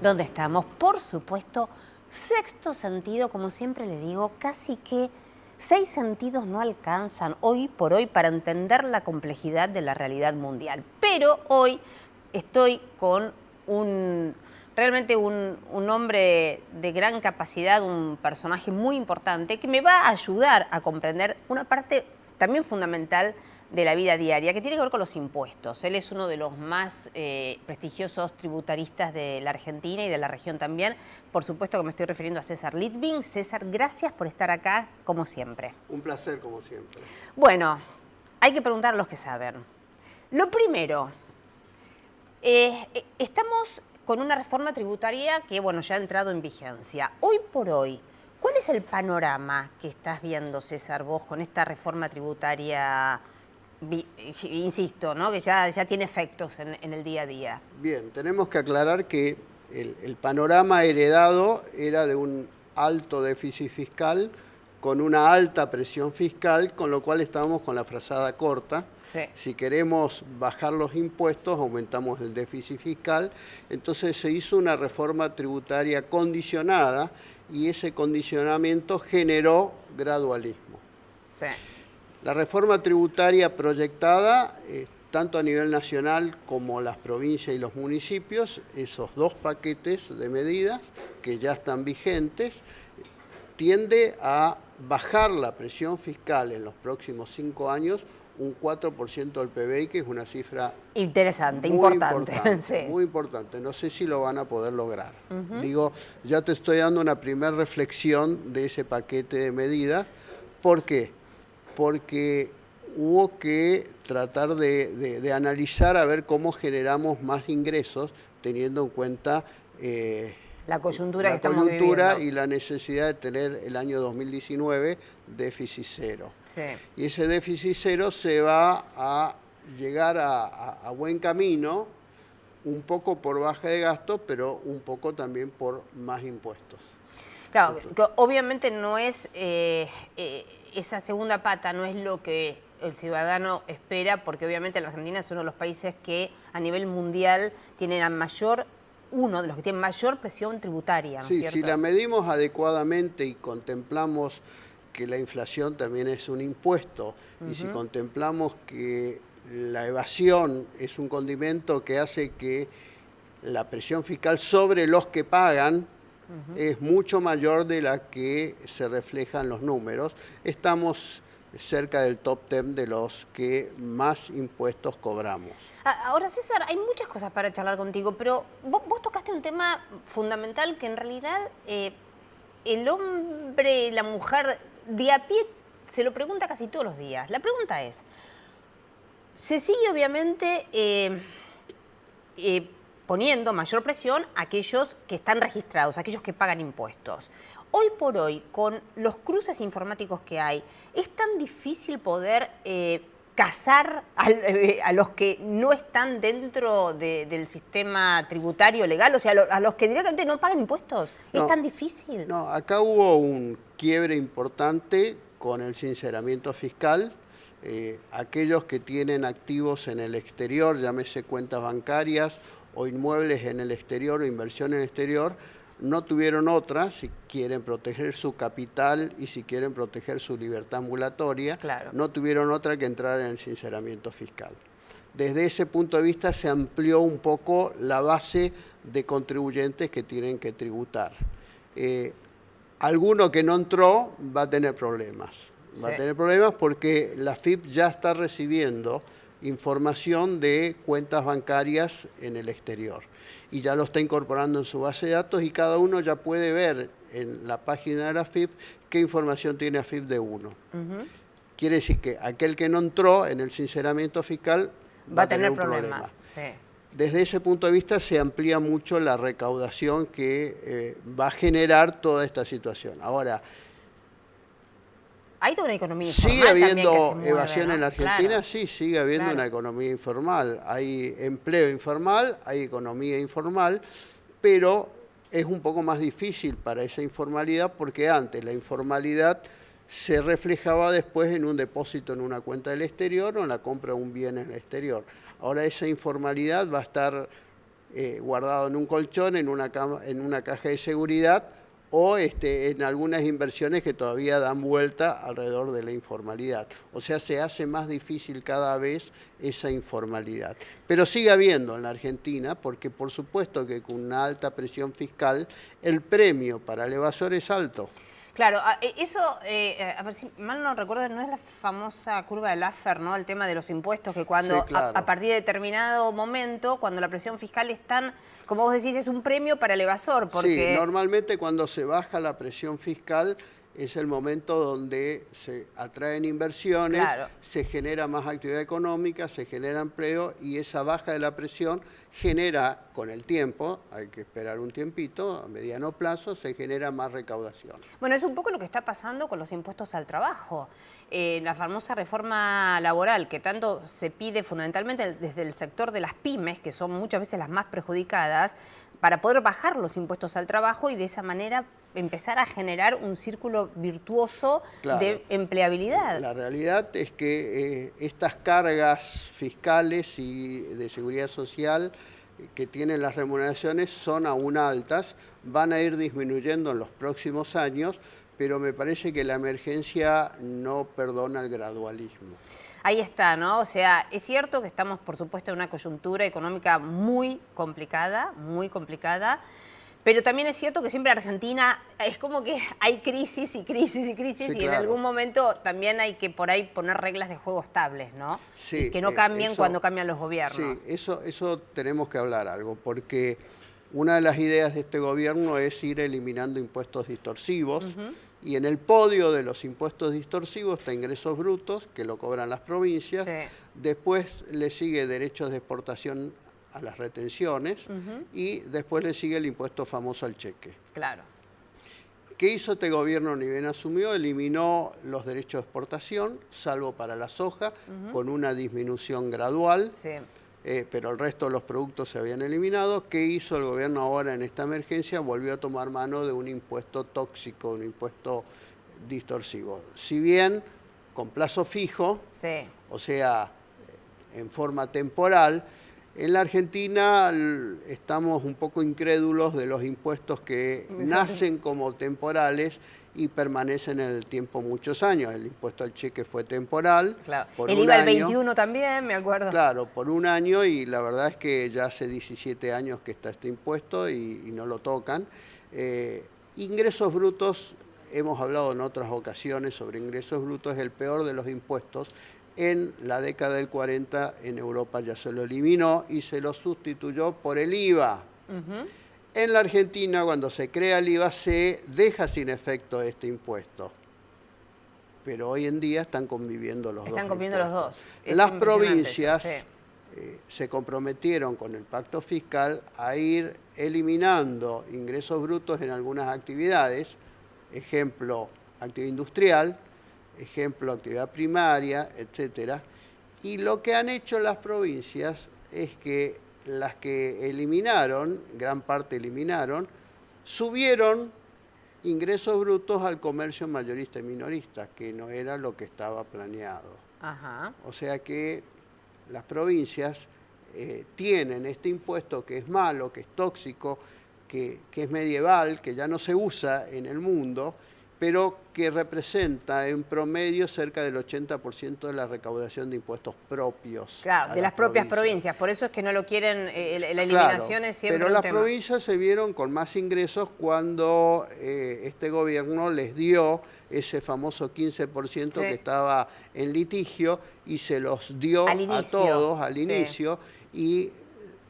¿Dónde estamos? Por supuesto, sexto sentido, como siempre le digo, casi que 6 sentidos no alcanzan hoy por hoy para entender la complejidad de la realidad mundial. Pero hoy estoy con realmente un hombre de gran capacidad, un personaje muy importante que me va a ayudar a comprender una parte también fundamental de la vida diaria, que tiene que ver con los impuestos. Él es uno de los más prestigiosos tributaristas de la Argentina y de la región también. Por supuesto que me estoy refiriendo a César Litvin. César, gracias por estar acá, como siempre. Un placer, como siempre. Bueno, hay que preguntar a los que saben. Lo primero, estamos con una reforma tributaria que, bueno, ya ha entrado en vigencia. Hoy por hoy, ¿cuál es el panorama que estás viendo, César, vos, con esta reforma tributaria? Insisto, ¿no? Que ya tiene efectos en el día a día. Bien, tenemos que aclarar que el panorama heredado era de un alto déficit fiscal con una alta presión fiscal, con lo cual estábamos con la frazada corta. Sí. Si queremos bajar los impuestos, aumentamos el déficit fiscal. Entonces se hizo una reforma tributaria condicionada y ese condicionamiento generó gradualismo. Sí. La reforma tributaria proyectada, tanto a nivel nacional como las provincias y los municipios, esos dos paquetes de medidas que ya están vigentes, tiende a bajar la presión fiscal en los próximos 5 años un 4% del PBI, que es una cifra interesante, muy importante. Sí. Muy importante. No sé si lo van a poder lograr. Digo, ya te estoy dando una primera reflexión de ese paquete de medidas. ¿Por qué? Porque hubo que tratar de analizar a ver cómo generamos más ingresos, teniendo en cuenta la coyuntura que estamos viviendo y la necesidad de tener el año 2019 déficit cero. Sí. Y ese déficit cero se va a llegar a buen camino, un poco por baja de gastos, pero un poco también por más impuestos. Claro, que obviamente no es esa segunda pata, no es lo que el ciudadano espera, porque obviamente la Argentina es uno de los países que a nivel mundial tiene uno de los que tiene mayor presión tributaria, ¿no es cierto? Si la medimos adecuadamente y contemplamos que la inflación también es un impuesto, y si contemplamos que la evasión es un condimento que hace que la presión fiscal sobre los que pagan es mucho mayor de la que se refleja en los números. Estamos cerca del top 10 de los que más impuestos cobramos. Ahora, César, hay muchas cosas para charlar contigo, pero vos tocaste un tema fundamental que en realidad el hombre, la mujer de a pie se lo pregunta casi todos los días. La pregunta es, se sigue obviamente poniendo mayor presión a aquellos que están registrados, a aquellos que pagan impuestos. Hoy por hoy, con los cruces informáticos que hay, ¿es tan difícil poder cazar a los que no están dentro del sistema tributario legal? O sea, a los que directamente no pagan impuestos. ¿Es tan difícil? No, acá hubo un quiebre importante con el sinceramiento fiscal. Aquellos que tienen activos en el exterior, llámese cuentas bancarias o inmuebles en el exterior o inversión en el exterior, no tuvieron otra, si quieren proteger su capital y si quieren proteger su libertad ambulatoria, claro, no tuvieron otra que entrar en el sinceramiento fiscal. Desde ese punto de vista se amplió un poco la base de contribuyentes que tienen que tributar. Alguno que no entró va a tener problemas. Va a tener problemas porque la AFIP ya está recibiendo información de cuentas bancarias en el exterior y ya lo está incorporando en su base de datos y cada uno ya puede ver en la página de la AFIP qué información tiene AFIP de uno. Quiere decir que aquel que no entró en el sinceramiento fiscal va a tener un problema. Sí. Desde ese punto de vista se amplía mucho la recaudación que va a generar toda esta situación. Ahora, hay toda una economía informal. ¿sigue habiendo que se mueve, evasión en la Argentina? Claro. Sí, sigue habiendo una economía informal. Hay empleo informal, hay economía informal, pero es un poco más difícil para esa informalidad porque antes la informalidad se reflejaba después en un depósito en una cuenta del exterior o en la compra de un bien en el exterior. Ahora esa informalidad va a estar guardado en un colchón, en una caja de seguridad, o en algunas inversiones que todavía dan vuelta alrededor de la informalidad. O sea, se hace más difícil cada vez esa informalidad. Pero sigue habiendo en la Argentina, porque por supuesto que con una alta presión fiscal, el premio para el evasor es alto. Claro, eso, a ver si mal no recuerdo, no es la famosa curva de Laffer, ¿no? El tema de los impuestos, que cuando Sí, claro. a partir de determinado momento, cuando la presión fiscal es tan, como vos decís, es un premio para el evasor, porque... Sí, normalmente cuando se baja la presión fiscal es el momento donde se atraen inversiones, Claro. se genera más actividad económica, se genera empleo y esa baja de la presión genera, con el tiempo, hay que esperar un tiempito, a mediano plazo, se genera más recaudación. Bueno, es un poco lo que está pasando con los impuestos al trabajo. La famosa reforma laboral que tanto se pide fundamentalmente desde el sector de las pymes, que son muchas veces las más perjudicadas, para poder bajar los impuestos al trabajo y de esa manera empezar a generar un círculo virtuoso de empleabilidad. La realidad es que estas cargas fiscales y de seguridad social que tienen las remuneraciones son aún altas, van a ir disminuyendo en los próximos años, pero me parece que la emergencia no perdona el gradualismo. Ahí está, ¿no? O sea, es cierto que estamos, por supuesto, en una coyuntura económica muy complicada, pero también es cierto que siempre Argentina es como que hay crisis y crisis y crisis, Sí, y en claro. algún momento también hay que por ahí poner reglas de juego estables, ¿no? Sí, y que no cambien cuando cambian los gobiernos. Sí, eso tenemos que hablar algo, porque una de las ideas de este gobierno es ir eliminando impuestos distorsivos, y en el podio de los impuestos distorsivos está ingresos brutos, que lo cobran las provincias, Sí. después le sigue derechos de exportación a las retenciones, y después le sigue el impuesto famoso al cheque. Claro. ¿Qué hizo este gobierno ni bien asumió? Eliminó los derechos de exportación, salvo para la soja, con una disminución gradual, Sí. pero el resto de los productos se habían eliminado. ¿Qué hizo el gobierno ahora en esta emergencia? Volvió a tomar mano de un impuesto tóxico, un impuesto distorsivo. Si bien con plazo fijo, Sí. o sea, en forma temporal, en la Argentina estamos un poco incrédulos de los impuestos que nacen como temporales y permanecen en el tiempo muchos años. El impuesto al cheque fue temporal. Claro. Por El un IVA el año. 21 también, me acuerdo. Claro, por un año, y la verdad es que ya hace 17 años que está este impuesto y no lo tocan. Ingresos brutos, hemos hablado en otras ocasiones sobre ingresos brutos, es el peor de los impuestos. En la década del 40 en Europa ya se lo eliminó y se lo sustituyó por el IVA. En la Argentina, cuando se crea el IVA, se deja sin efecto este impuesto. Pero hoy en día están conviviendo los dos. Están conviviendo los dos. Es Las impresionante provincias eso, se comprometieron con el pacto fiscal a ir eliminando ingresos brutos en algunas actividades, ejemplo, actividad industrial, ejemplo, actividad primaria, etcétera. Y lo que han hecho las provincias es que las que eliminaron, gran parte eliminaron, subieron ingresos brutos al comercio mayorista y minorista, que no era lo que estaba planeado. Ajá. O sea que las provincias tienen este impuesto que es malo, que es tóxico, que es medieval, que ya no se usa en el mundo, pero que representa en promedio cerca del 80% de la recaudación de impuestos propios. Claro, de las propias provincias. Por eso es que no lo quieren, la eliminación Claro, es siempre pero un las tema. provincias se vieron con más ingresos cuando este gobierno les dio ese famoso 15% Sí. que estaba en litigio y se los dio Al a inicio, todos al sí. inicio, y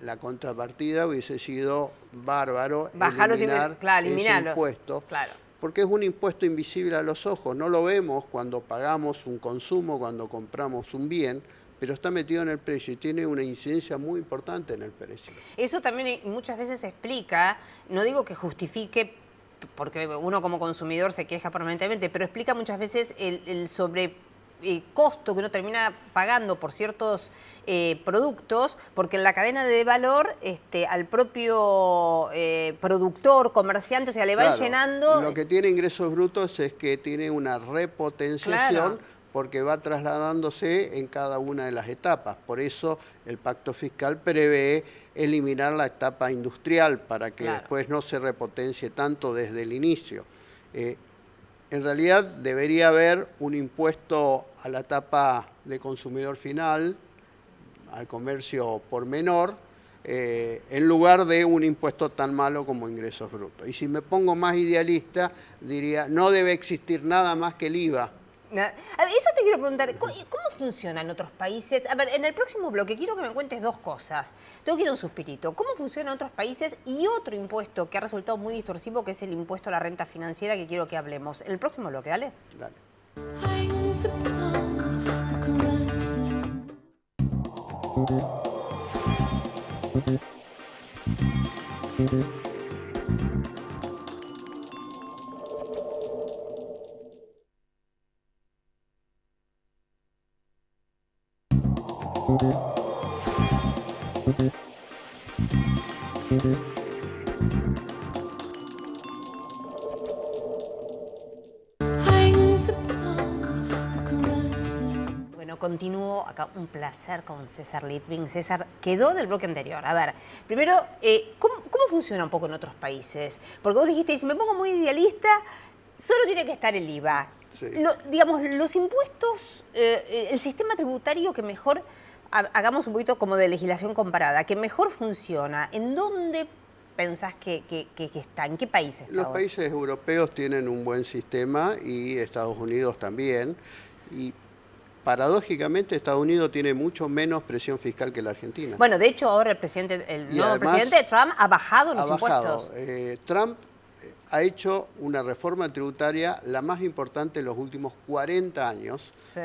la contrapartida hubiese sido bárbaro Bajarlos y eliminar ese eliminarlos. impuesto. Claro. Porque es un impuesto invisible a los ojos, no lo vemos cuando pagamos un consumo, cuando compramos un bien, pero está metido en el precio y tiene una incidencia muy importante en el precio. Eso también muchas veces explica, no digo que justifique, porque uno como consumidor se queja permanentemente, pero explica muchas veces el costo que uno termina pagando por ciertos productos, porque en la cadena de valor al propio productor, comerciante, o sea, le van Claro, llenando... Lo que tiene ingresos brutos es que tiene una repotenciación, Claro. porque va trasladándose en cada una de las etapas. Por eso el pacto fiscal prevé eliminar la etapa industrial para que después no se repotencie tanto desde el inicio. En realidad debería haber un impuesto a la etapa de consumidor final, al comercio por menor, en lugar de un impuesto tan malo como ingresos brutos. Y si me pongo más idealista, diría, no debe existir nada más que el IVA. A ver, eso te quiero preguntar, ¿cómo funciona en otros países? A ver, en el próximo bloque quiero que me cuentes dos cosas. Tengo que ir a un suspirito. ¿Cómo funciona en otros países? Y otro impuesto que ha resultado muy distorsivo, que es el impuesto a la renta financiera, que quiero que hablemos. En el próximo bloque, dale. Dale. Bueno, continúo acá, un placer con César Litvin. César, quedó del bloque anterior. A ver, primero, ¿cómo funciona un poco en otros países? Porque vos dijiste, si me pongo muy idealista, solo tiene que estar el IVA. Sí. Digamos, los impuestos, el sistema tributario que mejor, hagamos un poquito como de legislación comparada, que mejor funciona, ¿en dónde pensás que está? ¿En qué países está? Los países europeos tienen un buen sistema y Estados Unidos también. Y paradójicamente Estados Unidos tiene mucho menos presión fiscal que la Argentina. Bueno, de hecho ahora el nuevo presidente Trump ha bajado los impuestos. Trump ha hecho una reforma tributaria la más importante en los últimos 40 años, Sí.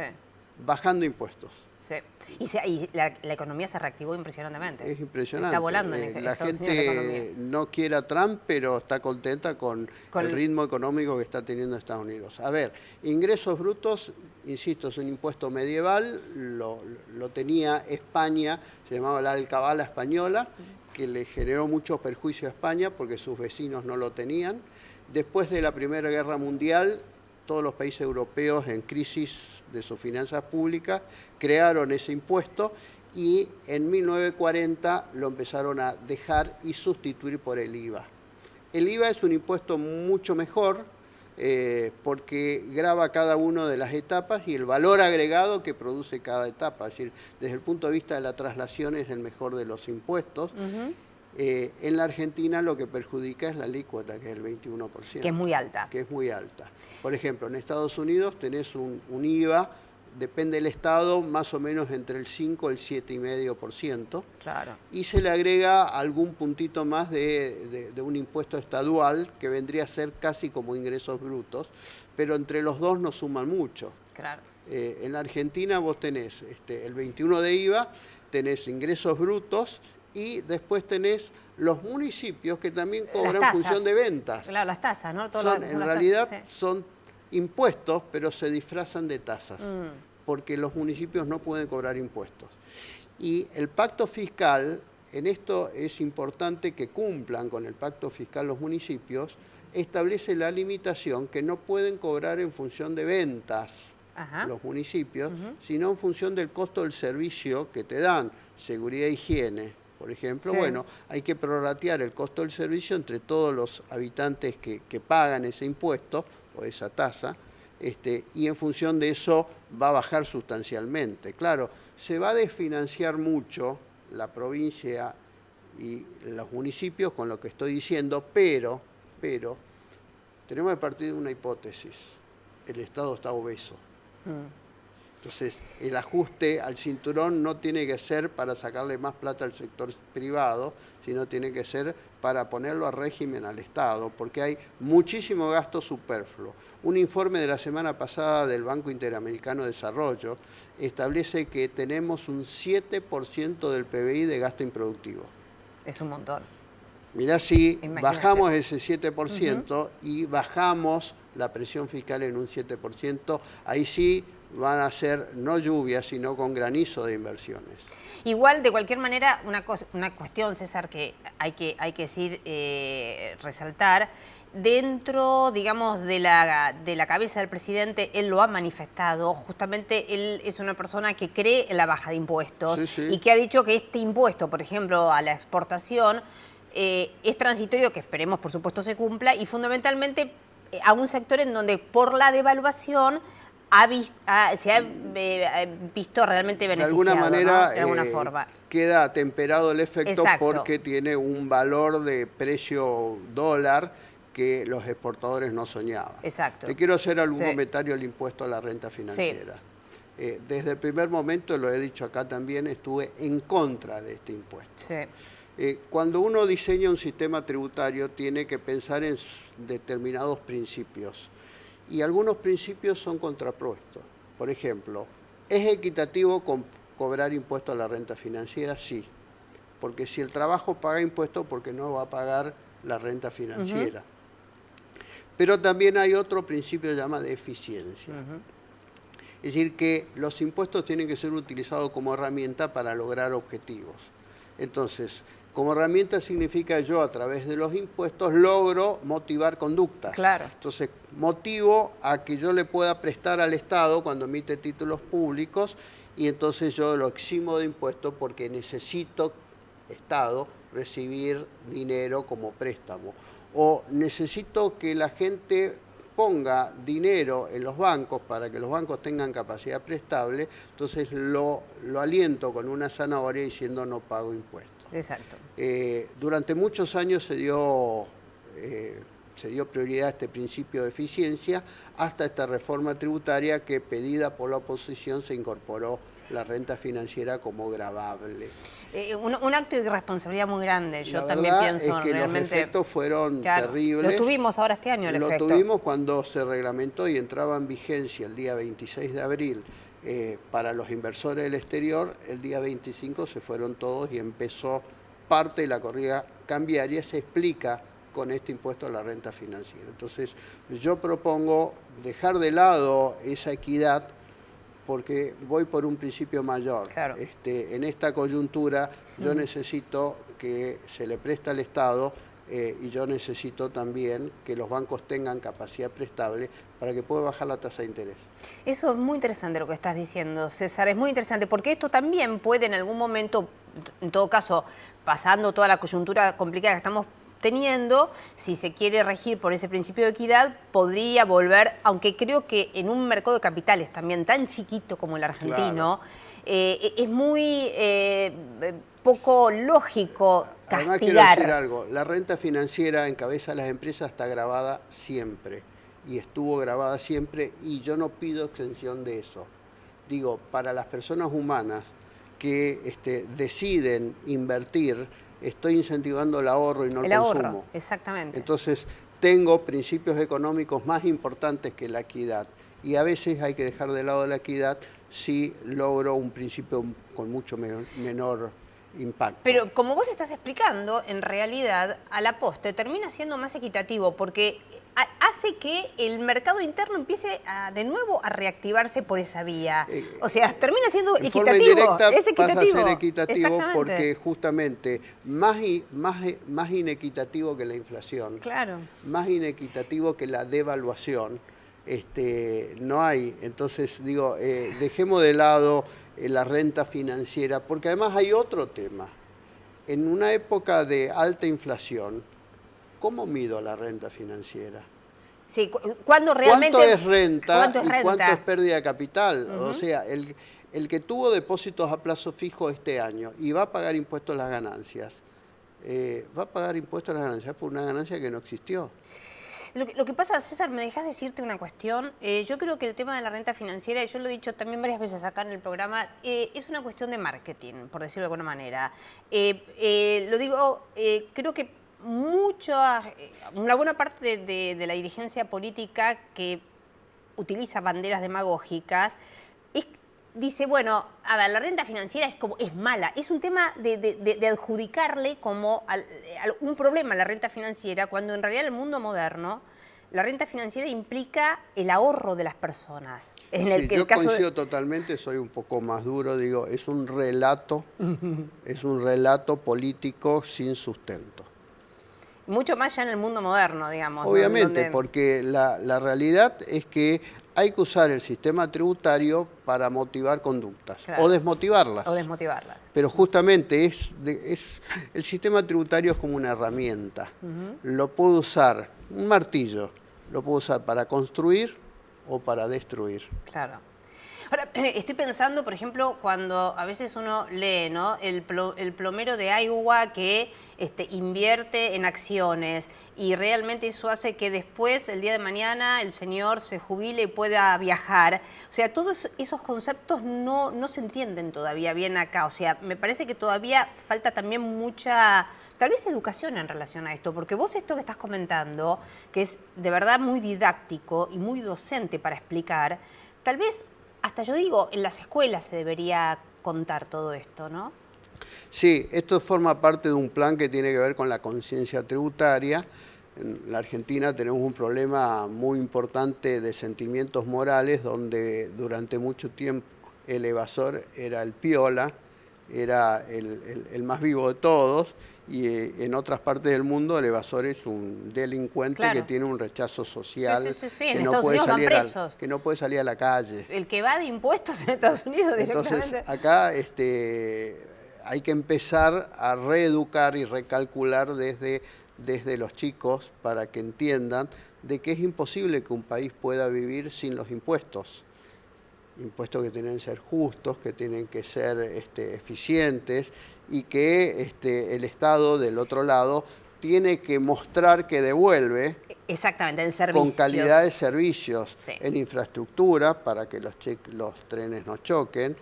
bajando impuestos. Sí. Y la economía se reactivó impresionantemente. Es impresionante. Está volando en la Estados Unidos la economía. gente no quiere a Trump, pero está contenta con el ritmo económico que está teniendo Estados Unidos. A ver, ingresos brutos, insisto, es un impuesto medieval, lo tenía España, se llamaba la alcabala española, que le generó muchos perjuicios a España porque sus vecinos no lo tenían. Después de la Primera Guerra Mundial, todos los países europeos en crisis de sus finanzas públicas crearon ese impuesto y en 1940 lo empezaron a dejar y sustituir por el IVA. El IVA es un impuesto mucho mejor porque grava cada una de las etapas y el valor agregado que produce cada etapa. Es decir, desde el punto de vista de la traslación es el mejor de los impuestos. En la Argentina lo que perjudica es la alícuota, que es el 21%. Que es muy alta. Que es muy alta. Por ejemplo, en Estados Unidos tenés un IVA, depende del estado, más o menos entre el 5 y el 7,5%. Claro. Y se le agrega algún puntito más de un impuesto estadual, que vendría a ser casi como ingresos brutos, pero entre los dos no suman mucho. Claro. En la Argentina vos tenés el 21 de IVA, tenés ingresos brutos, y después tenés los municipios que también cobran función de ventas. Claro, las tasas, ¿no? En realidad son impuestos, pero se disfrazan de tasas, porque los municipios no pueden cobrar impuestos. Y el pacto fiscal, en esto es importante que cumplan con el pacto fiscal los municipios, establece la limitación que no pueden cobrar en función de ventas los municipios, sino en función del costo del servicio que te dan, seguridad e higiene. Por ejemplo, bueno, hay que prorratear el costo del servicio entre todos los habitantes que pagan ese impuesto o esa tasa, y en función de eso va a bajar sustancialmente. Claro, se va a desfinanciar mucho la provincia y los municipios con lo que estoy diciendo, pero tenemos que partir de una hipótesis. El Estado está obeso. Entonces, el ajuste al cinturón no tiene que ser para sacarle más plata al sector privado, sino tiene que ser para ponerlo a régimen al Estado, porque hay muchísimo gasto superfluo. Un informe de la semana pasada del Banco Interamericano de Desarrollo establece que tenemos un 7% del PBI de gasto improductivo. Es un montón. Mirá si bajamos ese 7% y bajamos la presión fiscal en un 7%, ahí sí van a ser no lluvias, sino con granizo de inversiones. Igual, de cualquier manera, una cuestión, César, que hay que decir, resaltar, dentro, digamos, de la cabeza del presidente, él lo ha manifestado, justamente él es una persona que cree en la baja de impuestos, y que ha dicho que este impuesto, por ejemplo, a la exportación, es transitorio, que esperemos, por supuesto, se cumpla, y fundamentalmente a un sector en donde por la devaluación se ha visto realmente beneficiado, de alguna manera, ¿no? De alguna forma. Queda temperado el efecto. Exacto. Porque tiene un valor de precio dólar que los exportadores no soñaban. Exacto. Te quiero hacer algún comentario al impuesto a la renta financiera. Desde el primer momento, lo he dicho acá también, estuve en contra de este impuesto. Cuando uno diseña un sistema tributario, tiene que pensar en determinados principios. Y algunos principios son contrapuestos. Por ejemplo, ¿es equitativo cobrar impuesto a la renta financiera? Sí. Porque si el trabajo paga impuestos, ¿por qué no va a pagar la renta financiera? Pero también hay otro principio llamado de eficiencia. Es decir, que los impuestos tienen que ser utilizados como herramienta para lograr objetivos. Entonces, como herramienta significa yo a través de los impuestos logro motivar conductas. Claro. Entonces, motivo a que yo le pueda prestar al Estado cuando emite títulos públicos, y entonces yo lo eximo de impuestos porque necesito, Estado, recibir dinero como préstamo. O necesito que la gente ponga dinero en los bancos para que los bancos tengan capacidad prestable, entonces lo aliento con una zanahoria diciendo no pago impuestos. Exacto. Durante muchos años se dio prioridad a este principio de eficiencia, hasta esta reforma tributaria que, pedida por la oposición, se incorporó la renta financiera como gravable. Un acto de irresponsabilidad muy grande, yo la también verdad pienso es que realmente. Los efectos fueron terribles. Lo tuvimos ahora este año, el efecto. Lo tuvimos cuando se reglamentó y entraba en vigencia el día 26 de abril para los inversores del exterior. El día 25 se fueron todos y empezó parte de la corrida cambiaria. Se explica con este impuesto a la renta financiera. Entonces, yo propongo dejar de lado esa equidad, porque voy por un principio mayor. Claro. En esta coyuntura yo necesito que se le preste al Estado, y yo necesito también que los bancos tengan capacidad prestable para que pueda bajar la tasa de interés. Eso es muy interesante lo que estás diciendo, César, es muy interesante, porque esto también puede en algún momento, en todo caso, pasando toda la coyuntura complicada que estamos teniendo, si se quiere regir por ese principio de equidad, podría volver, aunque creo que en un mercado de capitales también tan chiquito como el argentino, es muy poco lógico castigar. Además, quiero decir algo, la renta financiera en cabeza de las empresas está grabada siempre, y estuvo grabada siempre, y yo no pido exención de eso. Digo, para las personas humanas que deciden invertir, estoy incentivando el ahorro y no el consumo. Ahorro, exactamente. Entonces, tengo principios económicos más importantes que la equidad. Y a veces hay que dejar de lado la equidad si logro un principio con mucho menor impacto. Pero como vos estás explicando, en realidad, a la postre termina siendo más equitativo, porque hace que el mercado interno empiece de nuevo a reactivarse por esa vía. O sea, termina siendo equitativo. Es equitativo. Pasa a ser equitativo porque justamente más inequitativo que la inflación, más inequitativo que la devaluación, no hay. Entonces, digo, dejemos de lado la renta financiera, porque además hay otro tema. En una época de alta inflación, ¿cómo mido la renta financiera? Sí, ¿cuánto realmente? ¿Cuánto es renta y cuánto es pérdida de capital? O sea, el que tuvo depósitos a plazo fijo este año y va a pagar impuestos a las ganancias, va a pagar impuestos a las ganancias por una ganancia que no existió. Lo que pasa, César, me dejas decirte una cuestión. Yo creo que el tema de la renta financiera, y yo lo he dicho también varias veces acá en el programa, es una cuestión de marketing, por decirlo de alguna manera. Lo digo, creo que una buena parte de la dirigencia política que utiliza banderas demagógicas dice, bueno, a ver, la renta financiera es mala. Es un tema de adjudicarle como un problema a la renta financiera, cuando en realidad el mundo moderno la renta financiera implica el ahorro de las personas. Yo coincido totalmente, soy un poco más duro, digo, es un relato político sin sustento. Mucho más ya en el mundo moderno, digamos. Obviamente, porque la realidad es que hay que usar el sistema tributario para motivar conductas, claro, o desmotivarlas. O desmotivarlas. Pero justamente el sistema tributario es como una herramienta. Lo puedo usar, un martillo, lo puedo usar para construir o para destruir. Claro. Ahora, estoy pensando, por ejemplo, cuando a veces uno lee, ¿no?, el plomero de Iowa que invierte en acciones y realmente eso hace que después, el día de mañana, el señor se jubile y pueda viajar. O sea, todos esos conceptos no se entienden todavía bien acá. O sea, me parece que todavía falta también mucha, tal vez, educación en relación a esto, porque vos esto que estás comentando, que es de verdad muy didáctico y muy docente para explicar, tal vez hasta yo digo, en las escuelas se debería contar todo esto, ¿no? Sí, esto forma parte de un plan que tiene que ver con la conciencia tributaria. En la Argentina tenemos un problema muy importante de sentimientos morales, donde durante mucho tiempo el evasor era el piola, era el más vivo de todos, y en otras partes del mundo el evasor es un delincuente, claro, que tiene un rechazo social, que no puede salir a la calle. El que va de impuestos en Estados Unidos directamente. Entonces acá hay que empezar a reeducar y recalcular desde los chicos para que entiendan de que es imposible que un país pueda vivir sin los impuestos. Impuestos que tienen que ser justos, que tienen que ser eficientes, y que el Estado, del otro lado, tiene que mostrar que devuelve. Exactamente, en servicios. Con calidad de servicios, sí, en infraestructura, para que los trenes no choquen,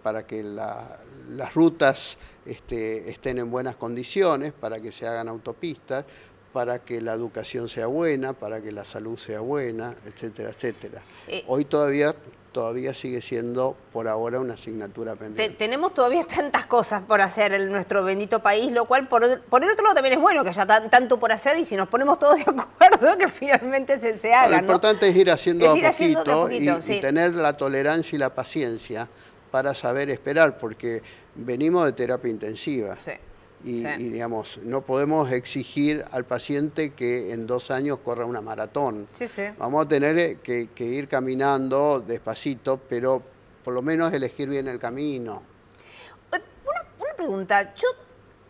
para que las rutas estén en buenas condiciones, para que se hagan autopistas, para que la educación sea buena, para que la salud sea buena, etcétera, etcétera. Hoy todavía sigue siendo, por ahora, una asignatura pendiente. Tenemos todavía tantas cosas por hacer en nuestro bendito país, lo cual, por el otro lado, también es bueno que haya tanto por hacer, y si nos ponemos todos de acuerdo, que finalmente se haga, Lo importante, ¿no?, es ir haciendo a poquito, sí, y tener la tolerancia y la paciencia para saber esperar, porque venimos de terapia intensiva. Sí. Y digamos, no podemos exigir al paciente que en 2 años corra una maratón. Sí, sí. Vamos a tener que ir caminando despacito, pero por lo menos elegir bien el camino. Una pregunta,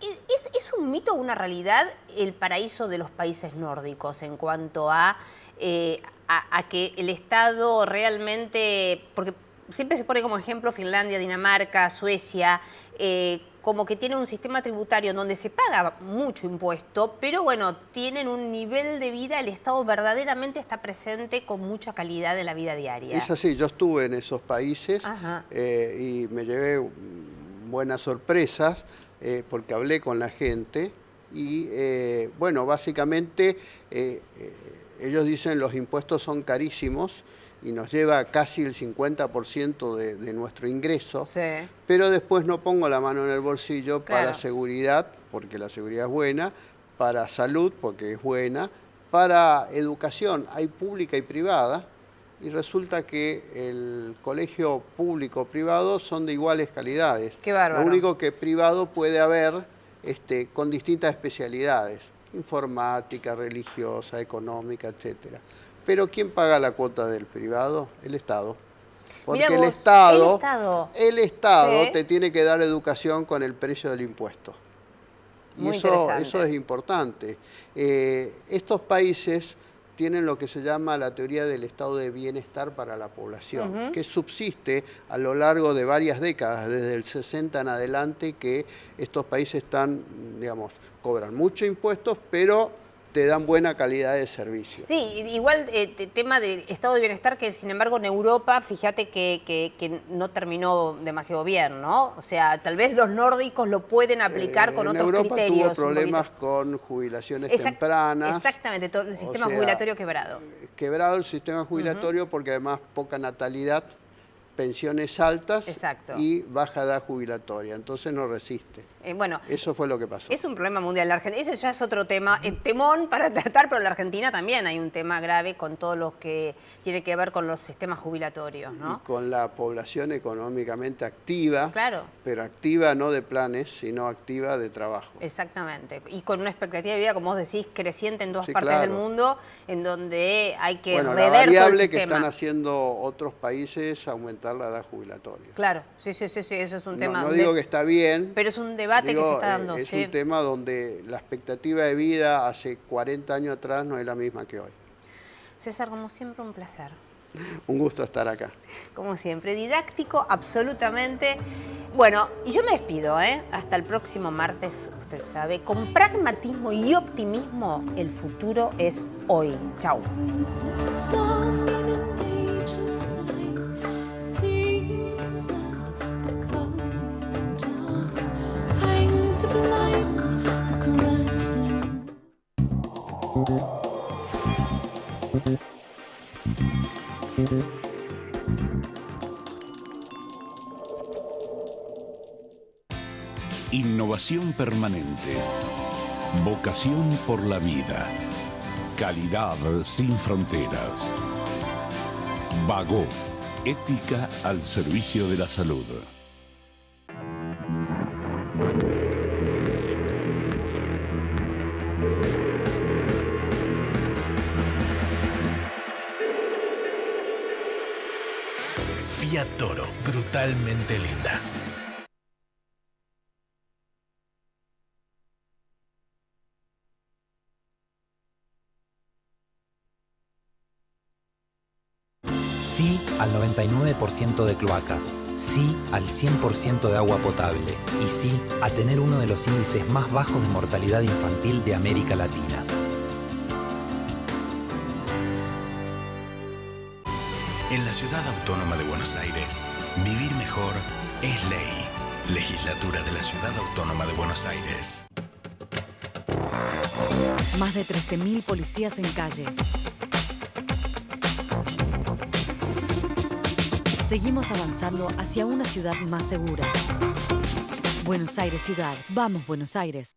¿es un mito o una realidad el paraíso de los países nórdicos en cuanto a que el Estado realmente, porque siempre se pone como ejemplo Finlandia, Dinamarca, Suecia, como que tienen un sistema tributario donde se paga mucho impuesto, pero bueno, tienen un nivel de vida, el Estado verdaderamente está presente con mucha calidad de la vida diaria? Es así, yo estuve en esos países y me llevé buenas sorpresas porque hablé con la gente y bueno, básicamente ellos dicen los impuestos son carísimos y nos lleva casi el 50% de nuestro ingreso, sí, pero después no pongo la mano en el bolsillo, claro, para seguridad, porque la seguridad es buena, para salud, porque es buena, para educación, hay pública y privada, y resulta que el colegio público-privado son de iguales calidades. Qué bárbaro. Lo único que privado puede haber con distintas especialidades, informática, religiosa, económica, etcétera. Pero ¿quién paga la cuota del privado? El Estado. Porque el Estado ¿sí?, te tiene que dar educación con el precio del impuesto. Y eso es importante. Estos países tienen lo que se llama la teoría del estado de bienestar para la población, que subsiste a lo largo de varias décadas, desde el 60 en adelante, que estos países cobran mucho impuestos, pero te dan buena calidad de servicio. Sí, igual tema del estado de bienestar, que sin embargo en Europa, fíjate que no terminó demasiado bien, ¿no? O sea, tal vez los nórdicos lo pueden aplicar con otros criterios. En Europa tuvo problemas con jubilaciones tempranas. Exactamente, todo el sistema jubilatorio quebrado. Quebrado el sistema jubilatorio porque además poca natalidad, pensiones altas Exacto. y baja edad jubilatoria, entonces no resiste. Bueno, eso fue lo que pasó. Es un problema mundial. Ese ya es otro tema, temón para tratar, pero en la Argentina también hay un tema grave con todo lo que tiene que ver con los sistemas jubilatorios, ¿no? Y con la población económicamente activa, claro, pero activa no de planes, sino activa de trabajo. Exactamente. Y con una expectativa de vida, como vos decís, creciente en todas partes del mundo, en donde hay que rever la variable todo el sistema. que están haciendo otros países es aumentar la edad jubilatoria. Claro, sí, eso es un tema. No digo que está bien. Pero es un debate que se está dando. Es un tema donde la expectativa de vida hace 40 años atrás no es la misma que hoy. César, como siempre, un placer. Un gusto estar acá. Como siempre, didáctico, absolutamente. Bueno, y yo me despido, hasta el próximo martes, usted sabe, con pragmatismo y optimismo, el futuro es hoy. Chau. Innovación permanente. Vocación por la vida. Calidad sin fronteras. Vago. Ética al servicio de la salud. Fiat Toro, brutalmente linda. Sí al 99% de cloacas, sí al 100% de agua potable y sí a tener uno de los índices más bajos de mortalidad infantil de América Latina. En la Ciudad Autónoma de Buenos Aires, vivir mejor es ley. Legislatura de la Ciudad Autónoma de Buenos Aires. Más de 13.000 policías en calle. Seguimos avanzando hacia una ciudad más segura. Buenos Aires Ciudad. Vamos, Buenos Aires.